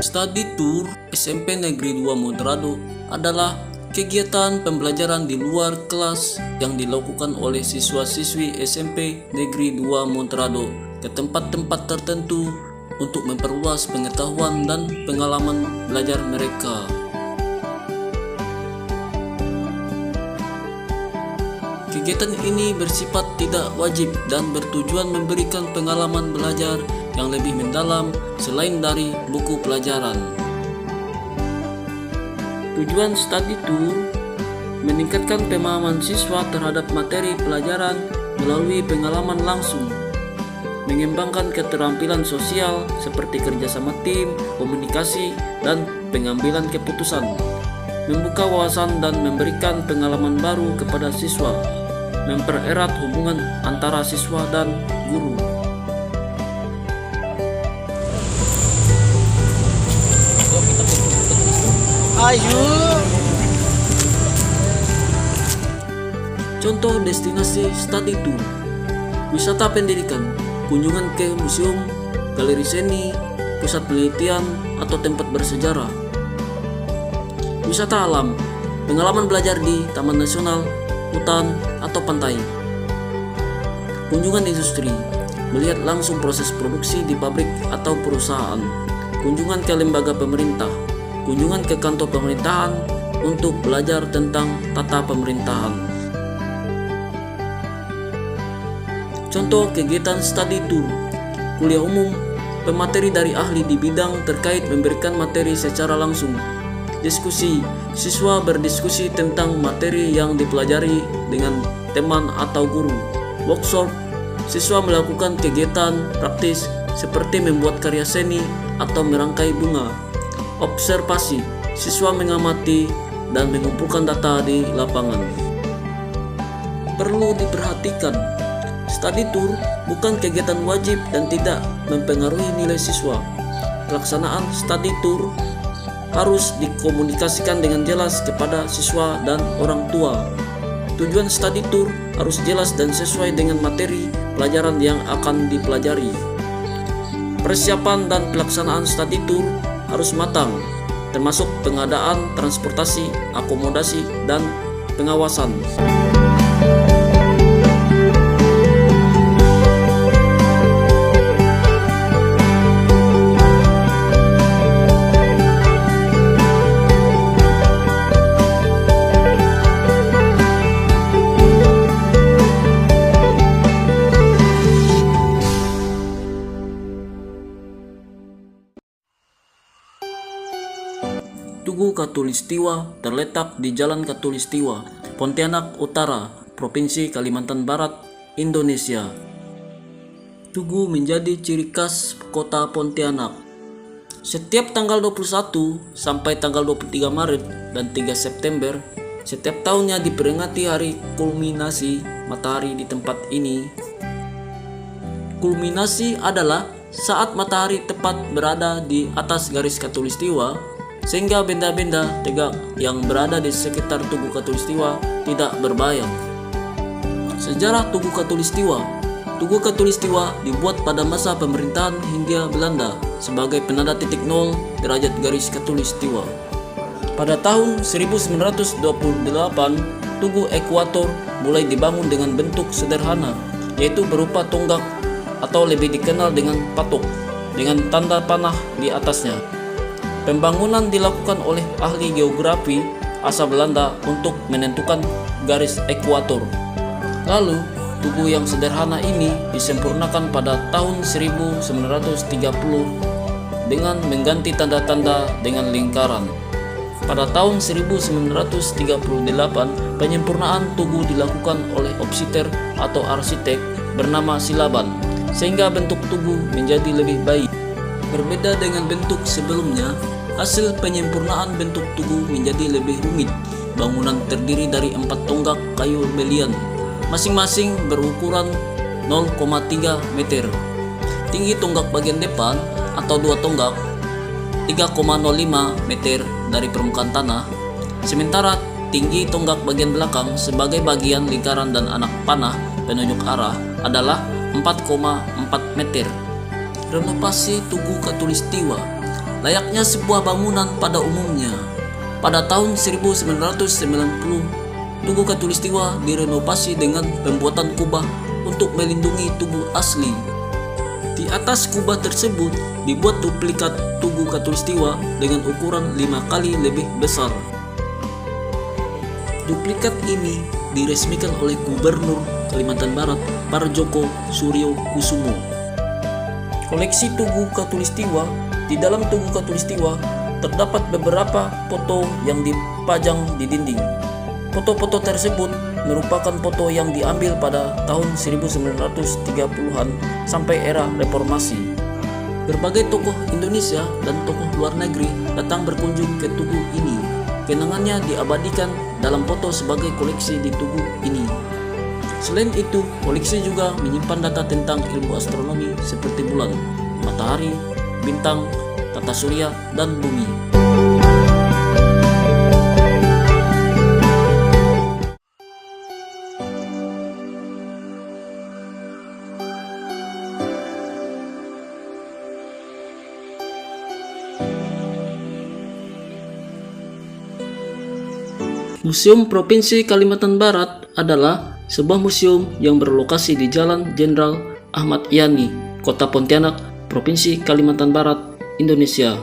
Study Tour SMP Negeri 2 Montrado adalah kegiatan pembelajaran di luar kelas yang dilakukan oleh siswa-siswi SMP Negeri 2 Montrado ke tempat-tempat tertentu untuk memperluas pengetahuan dan pengalaman belajar mereka. Kegiatan ini bersifat tidak wajib dan bertujuan memberikan pengalaman belajar yang lebih mendalam selain dari buku pelajaran. Tujuan study tour meningkatkan pemahaman siswa terhadap materi pelajaran melalui pengalaman langsung, mengembangkan keterampilan sosial seperti kerjasama tim, komunikasi, dan pengambilan keputusan, membuka wawasan dan memberikan pengalaman baru kepada siswa, mempererat hubungan antara siswa dan guru. Ayo. Contoh destinasi study tour: wisata pendidikan, kunjungan ke museum, galeri seni, pusat penelitian, atau tempat bersejarah. Wisata alam, pengalaman belajar di taman nasional, hutan, atau pantai. Kunjungan industri, melihat langsung proses produksi di pabrik atau perusahaan. Kunjungan ke lembaga pemerintah, kunjungan ke kantor pemerintahan untuk belajar tentang tata pemerintahan. Contoh kegiatan study tour: kuliah umum, pemateri dari ahli di bidang terkait memberikan materi secara langsung. Diskusi, siswa berdiskusi tentang materi yang dipelajari dengan teman atau guru. Workshop, siswa melakukan kegiatan praktis seperti membuat karya seni atau merangkai bunga. Observasi, siswa mengamati dan mengumpulkan data di lapangan. Perlu diperhatikan, study tour bukan kegiatan wajib dan tidak mempengaruhi nilai siswa. Pelaksanaan study tour harus dikomunikasikan dengan jelas kepada siswa dan orang tua. Tujuan study tour harus jelas dan sesuai dengan materi pelajaran yang akan dipelajari. Persiapan dan pelaksanaan study tour harus matang, termasuk pengadaan transportasi, akomodasi, dan pengawasan. Tugu Katulistiwa terletak di Jalan Katulistiwa, Pontianak Utara, Provinsi Kalimantan Barat, Indonesia. Tugu menjadi ciri khas kota Pontianak. Setiap tanggal 21 sampai tanggal 23 Maret dan 3 September, setiap tahunnya diperingati hari kulminasi matahari di tempat ini. Kulminasi adalah saat matahari tepat berada di atas garis Katulistiwa, sehingga benda-benda tegak yang berada di sekitar Tugu Katulistiwa tidak berbayang. Sejarah Tugu Katulistiwa. Tugu Katulistiwa dibuat pada masa pemerintahan Hindia Belanda sebagai penanda titik nol derajat garis Katulistiwa. Pada tahun 1928, Tugu Ekuator mulai dibangun dengan bentuk sederhana, yaitu berupa tonggak atau lebih dikenal dengan patok dengan tanda panah di atasnya. Pembangunan dilakukan oleh ahli geografi asal Belanda untuk menentukan garis ekuator. Lalu, tugu yang sederhana ini disempurnakan pada tahun 1930 dengan mengganti tanda-tanda dengan lingkaran. Pada tahun 1938, penyempurnaan tugu dilakukan oleh opsiter atau arsitek bernama Silaban, sehingga bentuk tugu menjadi lebih baik. Berbeda dengan bentuk sebelumnya, hasil penyempurnaan bentuk tugu menjadi lebih rumit. Bangunan terdiri dari 4 tonggak kayu belian, masing-masing berukuran 0,3 meter. Tinggi tonggak bagian depan atau 2 tonggak 3,05 meter dari permukaan tanah, sementara tinggi tonggak bagian belakang sebagai bagian lingkaran dan anak panah penunjuk arah adalah 4,4 meter. Renovasi Tugu Katulistiwa. layaknya sebuah bangunan pada umumnya. Pada tahun 1990, Tugu Katulistiwa direnovasi dengan pembuatan kubah untuk melindungi tugu asli. Di atas kubah tersebut dibuat duplikat Tugu Katulistiwa dengan ukuran 5 kali lebih besar. Duplikat ini diresmikan oleh Gubernur Kalimantan Barat Parjoko Suryo Kusumo. Koleksi Tugu Katulistiwa. Di dalam Tugu Katulistiwa terdapat beberapa foto yang dipajang di dinding. Foto-foto tersebut merupakan foto yang diambil pada tahun 1930-an sampai era reformasi. Berbagai tokoh Indonesia dan tokoh luar negeri datang berkunjung ke tugu ini. Kenangannya diabadikan dalam foto sebagai koleksi di tugu ini. Selain itu, koleksi juga menyimpan data tentang ilmu astronomi seperti bulan, matahari, bintang, tata surya, dan bumi. Museum Provinsi Kalimantan Barat adalah sebuah museum yang berlokasi di Jalan Jenderal Ahmad Yani, Kota Pontianak, Provinsi Kalimantan Barat, Indonesia.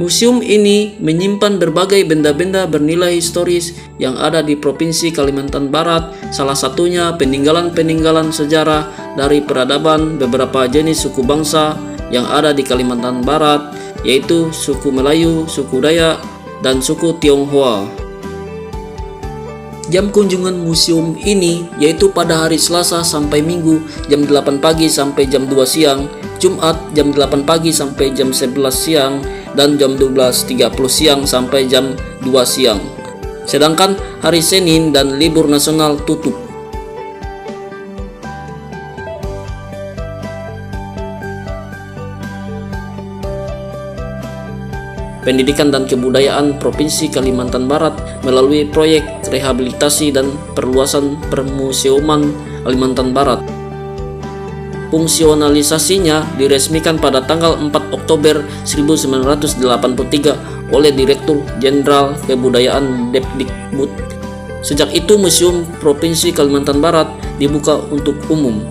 Museum ini menyimpan berbagai benda-benda bernilai historis yang ada di Provinsi Kalimantan Barat, salah satunya peninggalan-peninggalan sejarah dari peradaban beberapa jenis suku bangsa yang ada di Kalimantan Barat, yaitu suku Melayu, suku Dayak, dan suku Tionghoa. Jam kunjungan museum ini yaitu pada hari Selasa sampai Minggu jam 8 pagi sampai jam 2 siang, Jumat jam 8 pagi sampai jam 11 siang, dan jam 12.30 siang sampai jam 2 siang. Sedangkan hari Senin dan libur nasional tutup. Pendidikan dan Kebudayaan Provinsi Kalimantan Barat melalui proyek rehabilitasi dan perluasan permuseuman Kalimantan Barat. Fungsionalisasinya diresmikan pada tanggal 4 Oktober 1983 oleh Direktur Jenderal Kebudayaan Depdikbud. Sejak itu Museum Provinsi Kalimantan Barat dibuka untuk umum.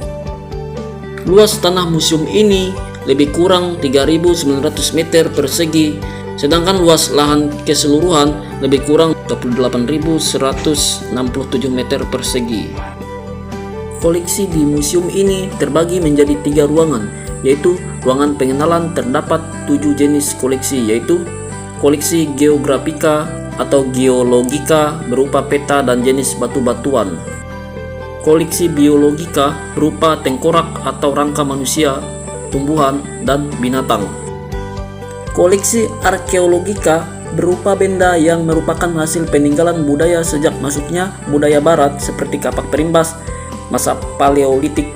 Luas tanah museum ini lebih kurang 3.900 meter persegi, sedangkan luas lahan keseluruhan lebih kurang 28.167 meter persegi. Koleksi di museum ini terbagi menjadi 3 ruangan, yaitu ruangan pengenalan terdapat 7 jenis koleksi, yaitu koleksi geografika atau geologika berupa peta dan jenis batu-batuan, koleksi biologika berupa tengkorak atau rangka manusia, tumbuhan, dan binatang, koleksi arkeologika berupa benda yang merupakan hasil peninggalan budaya sejak masuknya budaya barat seperti kapak perimbas masa Paleolitik,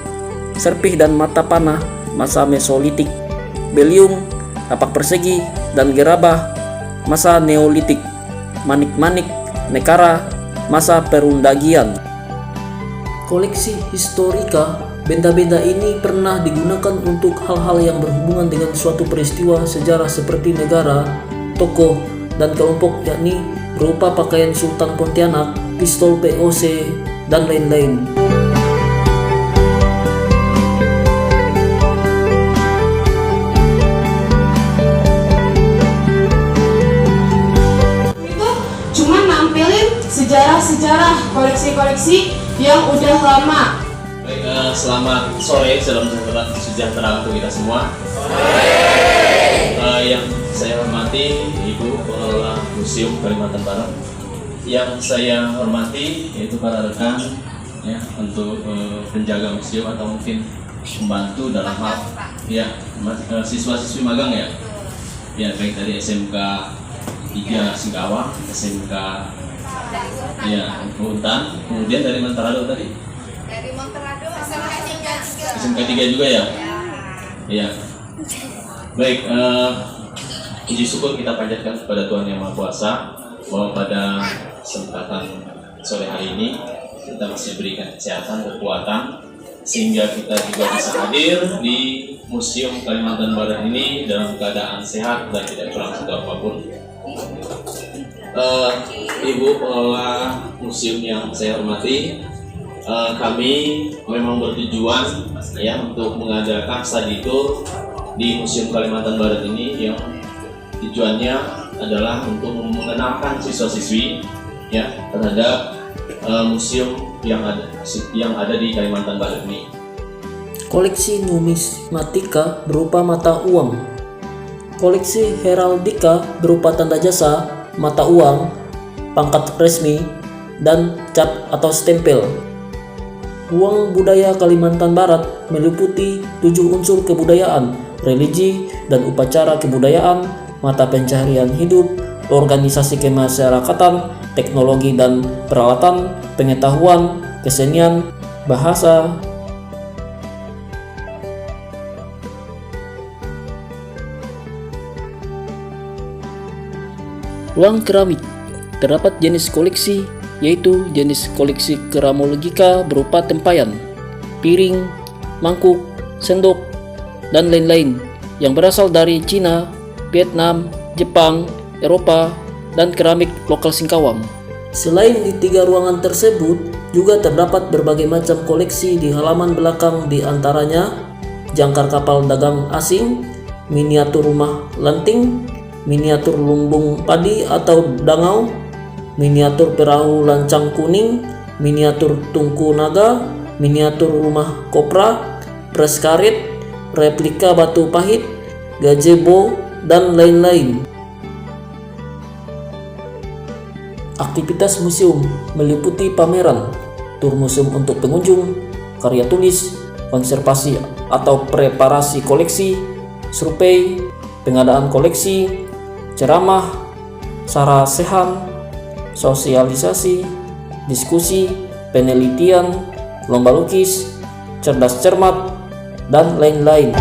serpih dan mata panah masa Mesolitik, beliung, kapak persegi, dan gerabah masa Neolitik, manik-manik, nekara masa Perundagian. Koleksi historika. Benda-benda ini pernah digunakan untuk hal-hal yang berhubungan dengan suatu peristiwa sejarah seperti negara, tokoh, dan kelompok, yakni berupa pakaian Sultan Pontianak, pistol POC, dan lain-lain. Itu cuma nampilin sejarah-sejarah koleksi-koleksi yang udah lama. Baik, selamat sore, salam sejahtera untuk kita semua. Yang saya hormati Ibu Pengelola Museum Kalimantan Barat, yang saya hormati yaitu para rekan ya untuk penjaga museum atau mungkin membantu dalam hal ya siswa-siswi magang ya. Ya baik dari SMK 3 Singkawang, SMK ya Untan, kemudian dari Mantarado tadi. Dari Monterado SMK 3 juga ya? Iya. Baik, puji syukur kita panjatkan kepada Tuhan Yang Maha Kuasa bahwa pada kesempatan sore hari ini kita masih diberikan kesehatan, kekuatan, sehingga kita juga bisa hadir di Museum Kalimantan Barat ini dalam keadaan sehat dan tidak kurang satu apapun. Ibu pengelola museum yang saya hormati, kami memang bertujuan ya untuk mengadakan study tour di Museum Kalimantan Barat ini yang tujuannya adalah untuk mengenalkan siswa-siswi ya terhadap museum yang ada di Kalimantan Barat ini. Koleksi numismatika berupa mata uang. Koleksi heraldika berupa tanda jasa, mata uang, pangkat resmi, dan cat atau stempel. Ruang budaya Kalimantan Barat meliputi 7 unsur kebudayaan, religi dan upacara kebudayaan, mata pencaharian hidup, organisasi kemasyarakatan, teknologi dan peralatan, pengetahuan, kesenian, bahasa. Ruang keramik. Terdapat jenis koleksi, yaitu jenis koleksi keramologika berupa tempayan, piring, mangkuk, sendok, dan lain-lain yang berasal dari Cina, Vietnam, Jepang, Eropa, dan keramik lokal Singkawang. Selain di 3 ruangan tersebut, juga terdapat berbagai macam koleksi di halaman belakang, di antaranya jangkar kapal dagang asing, miniatur rumah lanting, miniatur lumbung padi atau dangau, miniatur perahu lancang kuning, miniatur tungku naga, miniatur rumah kopra, pres karet, replika batu pahit, gazebo, dan lain-lain. Aktivitas museum meliputi pameran, tur museum untuk pengunjung, karya tulis, konservasi atau preparasi koleksi, survei, pengadaan koleksi, ceramah, sarasehan, sosialisasi, diskusi, penelitian, lomba lukis, cerdas cermat, dan lain-lain.